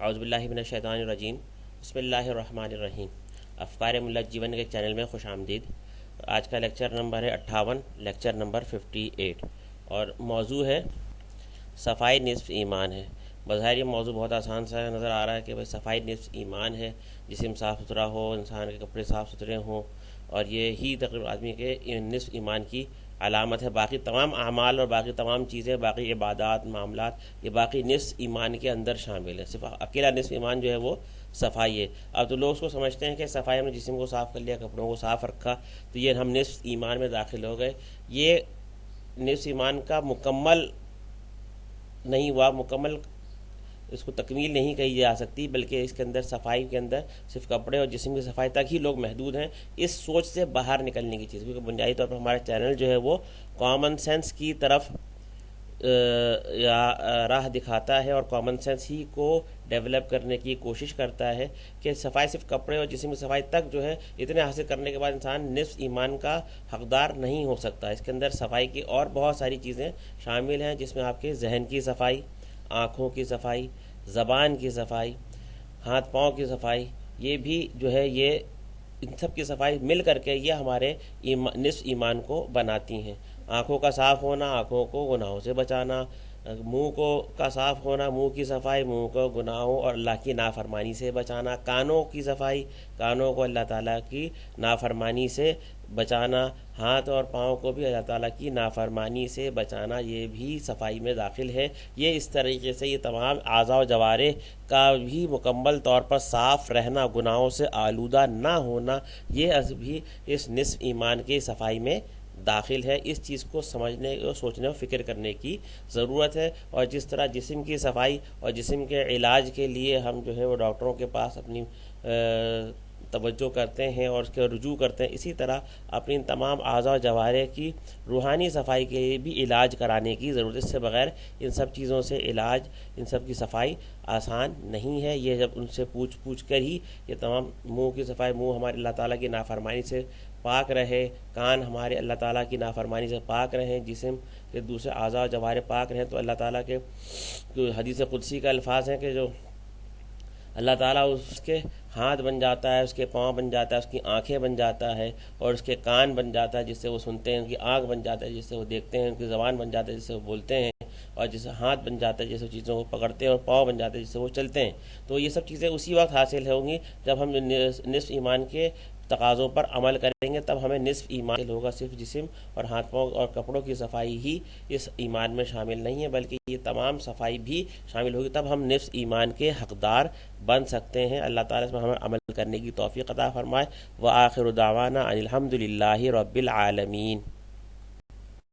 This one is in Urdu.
اعوذ باللہ من الشیطان الرجیم بسم اللہ الرحمن الرحیم۔ افکار ملت جیون کے چینل میں خوش آمدید۔ آج کا لیکچر نمبر ہے 58، لیکچر نمبر 58، اور موضوع ہے صفائی نصف ایمان ہے۔ بظاہر یہ موضوع بہت آسان سا نظر آ رہا ہے کہ بھائی صفائی نصف ایمان ہے، جسم صاف ستھرا ہو، انسان کے کپڑے صاف ستھرے ہوں، اور یہ ہی تقریباً آدمی کے نصف ایمان کی علامت ہے۔ باقی تمام اعمال اور باقی تمام چیزیں، باقی عبادات، معاملات، یہ باقی نصف ایمان کے اندر شامل ہے۔ صرف اکیلا نصف ایمان جو ہے وہ صفائی ہے۔ اب تو لوگ اس کو سمجھتے ہیں کہ صفائی ہم نے جسم کو صاف کر لیا، کپڑوں کو صاف رکھا تو یہ ہم نصف ایمان میں داخل ہو گئے۔ یہ نصف ایمان کا مکمل نہیں ہوا، مکمل اس کو تکمیل نہیں کہی جا سکتی، بلکہ اس کے اندر صفائی کے اندر صرف کپڑے اور جسم کی صفائی تک ہی لوگ محدود ہیں۔ اس سوچ سے باہر نکلنے کی چیز، کیونکہ بنیادی طور پر ہمارا چینل جو ہے وہ کامن سینس کی طرف راہ دکھاتا ہے، اور کامن سینس ہی کو ڈیولپ کرنے کی کوشش کرتا ہے کہ صفائی صرف کپڑے اور جسم کی صفائی تک جو ہے اتنے حاصل کرنے کے بعد انسان نصف ایمان کا حقدار نہیں ہو سکتا۔ اس کے اندر صفائی کی اور بہت ساری چیزیں شامل ہیں، جس میں آپ کے ذہن کی صفائی، آنکھوں کی صفائی، زبان کی صفائی، ہاتھ پاؤں کی صفائی، یہ بھی جو ہے یہ ان سب کی صفائی مل کر کے یہ ہمارے نصف ایمان کو بناتی ہیں۔ آنکھوں کا صاف ہونا، آنکھوں کو گناہوں سے بچانا، منہ کا صاف ہونا، منہ کی صفائی، منہ کو گناہوں اور اللہ کی نافرمانی سے بچانا، کانوں کی صفائی، کانوں کو اللہ تعالیٰ کی نافرمانی سے بچانا، ہاتھ اور پاؤں کو بھی اللہ تعالیٰ کی نافرمانی سے بچانا، یہ بھی صفائی میں داخل ہے۔ یہ اس طریقے سے یہ تمام اعضاء و جوارح کا بھی مکمل طور پر صاف رہنا، گناہوں سے آلودہ نہ ہونا، یہ بھی اس نصف ایمان کی صفائی میں داخل ہے۔ اس چیز کو سمجھنے اور سوچنے اور فکر کرنے کی ضرورت ہے۔ اور جس طرح جسم کی صفائی اور جسم کے علاج کے لیے ہم جو ہے وہ ڈاکٹروں کے پاس اپنی توجہ کرتے ہیں اور اس کے رجوع کرتے ہیں، اسی طرح اپنی تمام اعضاء و جوارح کی روحانی صفائی کے لیے بھی علاج کرانے کی ضرورت ہے۔ اس سے بغیر ان سب چیزوں سے علاج، ان سب کی صفائی آسان نہیں ہے۔ یہ جب ان سے پوچھ کر ہی یہ تمام منہ کی صفائی، منہ ہمارے اللہ تعالیٰ کی نافرمانی سے پاک رہے، کان ہمارے اللہ تعالیٰ کی نافرمانی سے پاک رہیں، جسم کے دوسرے اعضاء و جوارح پاک رہیں، تو اللہ تعالیٰ کے حدیث قدسی کا الفاظ ہیں کہ جو اللہ تعالیٰ اس کے ہاتھ بن جاتا ہے، اس کے پاؤں بن جاتا ہے، اس کی آنکھیں بن جاتا ہے، اور اس کے کان بن جاتا ہے جس سے وہ سنتے ہیں، ان کی آنکھ بن جاتا ہے جس سے وہ دیکھتے ہیں، ان کی زبان بن جاتا ہے جس سے وہ بولتے ہیں، اور جسے ہاتھ بن جاتا ہے جس سے چیزوں کو پکڑتے ہیں، اور پاؤں بن جاتا ہے جس سے وہ چلتے ہیں۔ تو یہ سب چیزیں اسی وقت حاصل ہوں گی جب ہم نصف ایمان کے تقاضوں پر عمل کریں گے، تب ہمیں نصف ایمان ہوگا۔ صرف جسم اور ہاتھ پاؤں اور کپڑوں کی صفائی ہی اس ایمان میں شامل نہیں ہے، بلکہ یہ تمام صفائی بھی شامل ہوگی، تب ہم نصف ایمان کے حقدار بن سکتے ہیں۔ اللہ تعالیٰ اس پر ہمیں عمل کرنے کی توفیق عطا فرمائے۔ وآخر دعوانا ان الحمد للہ رب العالمین۔